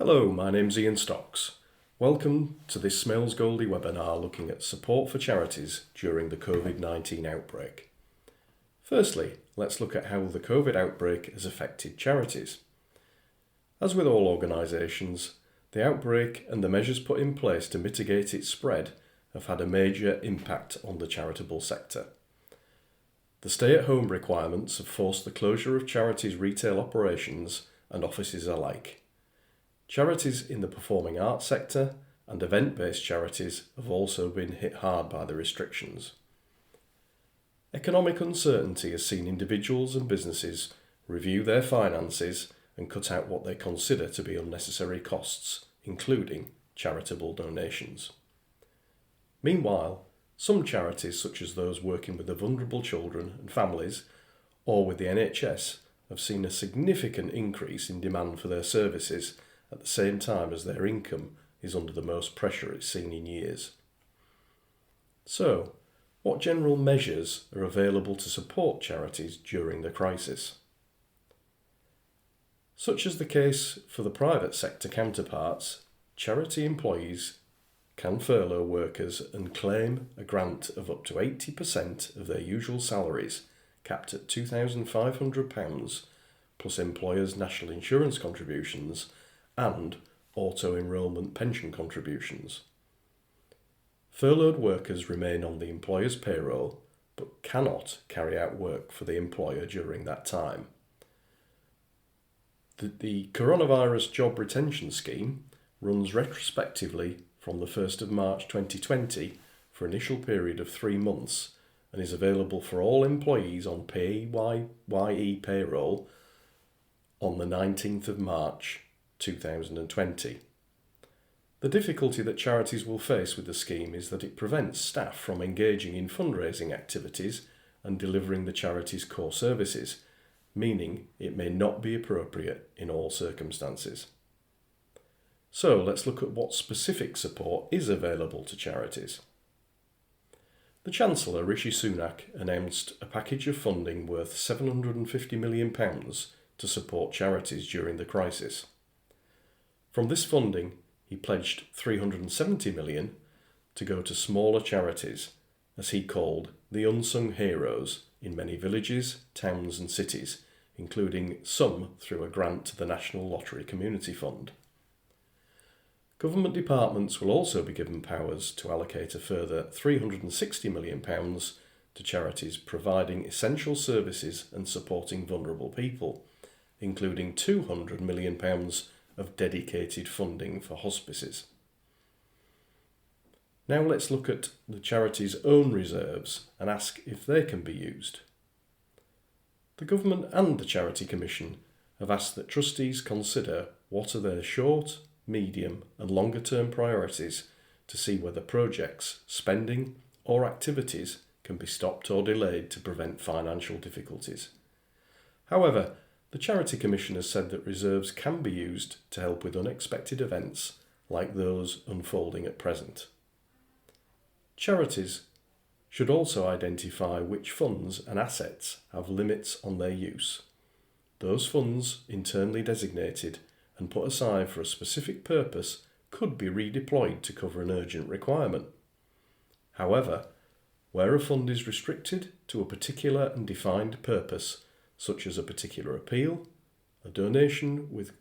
Hello, my name's Ian Stocks. Welcome to this Smails Goldie webinar looking at support for charities during the COVID-19 outbreak. Firstly, let's look at how the COVID outbreak has affected charities. As with all organisations, the outbreak and the measures put in place to mitigate its spread have had a major impact on the charitable sector. The stay-at-home requirements have forced the closure of charities' retail operations and offices alike. Charities in the performing arts sector and event-based charities have also been hit hard by the restrictions. Economic uncertainty has seen individuals and businesses review their finances and cut out what they consider to be unnecessary costs, including charitable donations. Meanwhile, some charities, such as those working with the vulnerable children and families or with the NHS, have seen a significant increase in demand for their services at the same time as their income is under the most pressure it's seen in years. So, what general measures are available to support charities during the crisis? Such as the case for the private sector counterparts, charity employees can furlough workers and claim a grant of up to 80% of their usual salaries, capped at £2,500 plus employers' national insurance contributions and auto-enrolment pension contributions. Furloughed workers remain on the employer's payroll but cannot carry out work for the employer during that time. The Coronavirus Job Retention Scheme runs retrospectively from the 1st of March 2020 for an initial period of 3 months and is available for all employees on PAYE payroll on the 19th of March 2020. The difficulty that charities will face with the scheme is that it prevents staff from engaging in fundraising activities and delivering the charity's core services, meaning it may not be appropriate in all circumstances. So let's look at what specific support is available to charities. The Chancellor, Rishi Sunak, announced a package of funding worth £750 million to support charities during the crisis. From this funding, he pledged £370 million to go to smaller charities, as he called the unsung heroes in many villages, towns and cities, including some through a grant to the National Lottery Community Fund. Government departments will also be given powers to allocate a further £360 million to charities providing essential services and supporting vulnerable people, including £200 million of dedicated funding for hospices. Now let's look at the charity's own reserves and ask if they can be used. The Government and the Charity Commission have asked that trustees consider what are their short, medium and longer term priorities to see whether projects, spending or activities can be stopped or delayed to prevent financial difficulties. However, the Charity Commission has said that reserves can be used to help with unexpected events like those unfolding at present. Charities should also identify which funds and assets have limits on their use. Those funds, internally designated and put aside for a specific purpose, could be redeployed to cover an urgent requirement. However, where a fund is restricted to a particular and defined purpose, such as a particular appeal, a donation with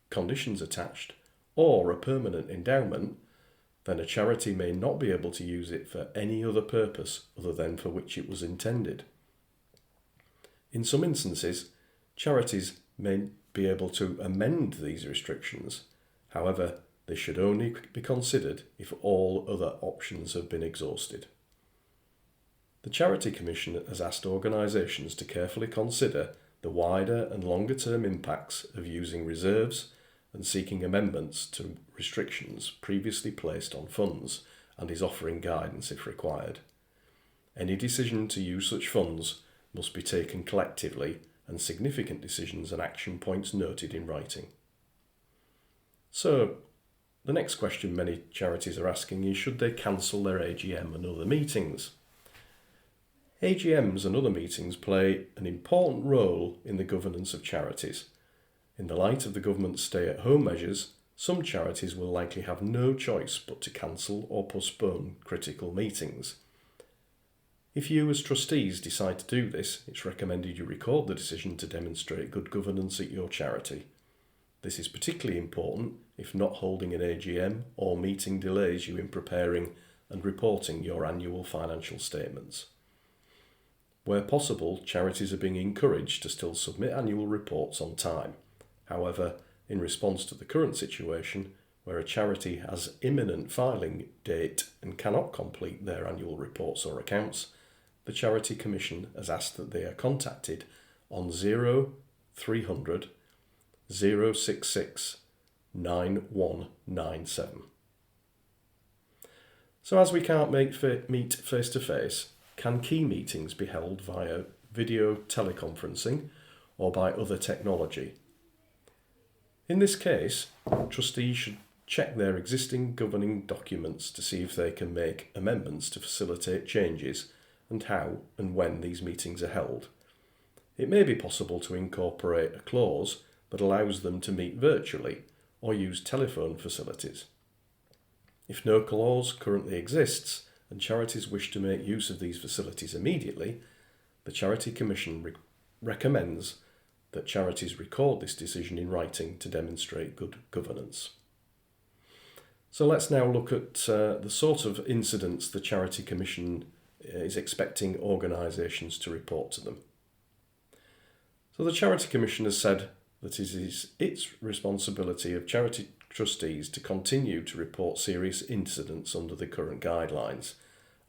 conditions attached, or a permanent endowment, then a charity may not be able to use it for any other purpose other than for which it was intended. In some instances, charities may be able to amend these restrictions. However, this should only be considered if all other options have been exhausted. The Charity Commission has asked organisations to carefully consider the wider and longer term impacts of using reserves and seeking amendments to restrictions previously placed on funds, and is offering guidance if required. Any decision to use such funds must be taken collectively and significant decisions and action points noted in writing. So, the next question many charities are asking is, should they cancel their AGM and other meetings? AGMs and other meetings play an important role in the governance of charities. In the light of the government's stay-at-home measures, some charities will likely have no choice but to cancel or postpone critical meetings. If you as trustees decide to do this, it's recommended you record the decision to demonstrate good governance at your charity. This is particularly important if not holding an AGM or meeting delays you in preparing and reporting your annual financial statements. Where possible, charities are being encouraged to still submit annual reports on time. However, in response to the current situation, where a charity has imminent filing date and cannot complete their annual reports or accounts, the Charity Commission has asked that they are contacted on 0300 066 9197. So as we can't meet face to face, can key meetings be held via video teleconferencing or by other technology? In this case, trustees should check their existing governing documents to see if they can make amendments to facilitate changes and how and when these meetings are held. It may be possible to incorporate a clause that allows them to meet virtually or use telephone facilities. If no clause currently exists and charities wish to make use of these facilities immediately, the Charity Commission recommends that charities record this decision in writing to demonstrate good governance. So let's now look at the sort of incidents the Charity Commission is expecting organisations to report to them. So the Charity Commission has said that it is its responsibility of charity trustees to continue to report serious incidents under the current guidelines,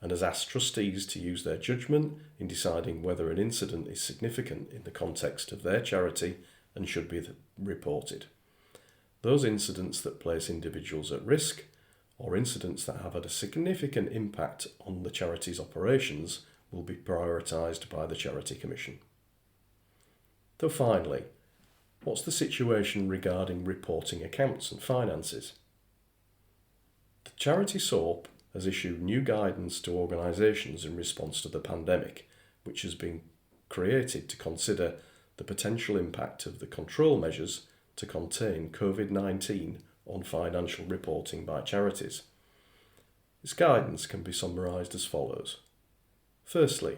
and has asked trustees to use their judgment in deciding whether an incident is significant in the context of their charity and should be reported. Those incidents that place individuals at risk, or incidents that have had a significant impact on the charity's operations, will be prioritised by the Charity Commission. So finally, what's the situation regarding reporting accounts and finances? The Charity SOAP has issued new guidance to organisations in response to the pandemic, which has been created to consider the potential impact of the control measures to contain COVID-19 on financial reporting by charities. This guidance can be summarised as follows. Firstly,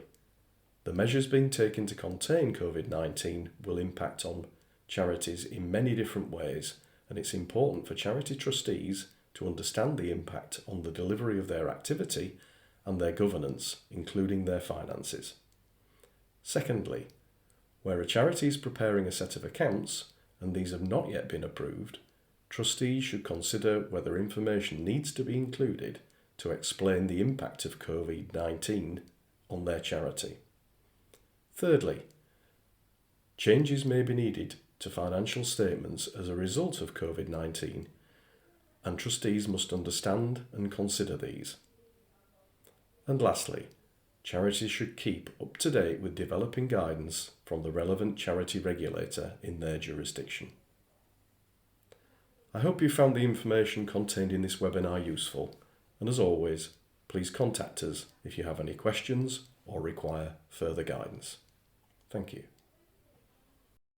the measures being taken to contain COVID-19 will impact on charities in many different ways, and it's important for charity trustees to understand the impact on the delivery of their activity and their governance, including their finances. Secondly, where a charity is preparing a set of accounts and these have not yet been approved, trustees should consider whether information needs to be included to explain the impact of COVID-19 on their charity. Thirdly, changes may be needed to financial statements as a result of COVID-19, and trustees must understand and consider these. And lastly, charities should keep up to date with developing guidance from the relevant charity regulator in their jurisdiction. I hope you found the information contained in this webinar useful, and as always, please contact us if you have any questions or require further guidance. Thank you.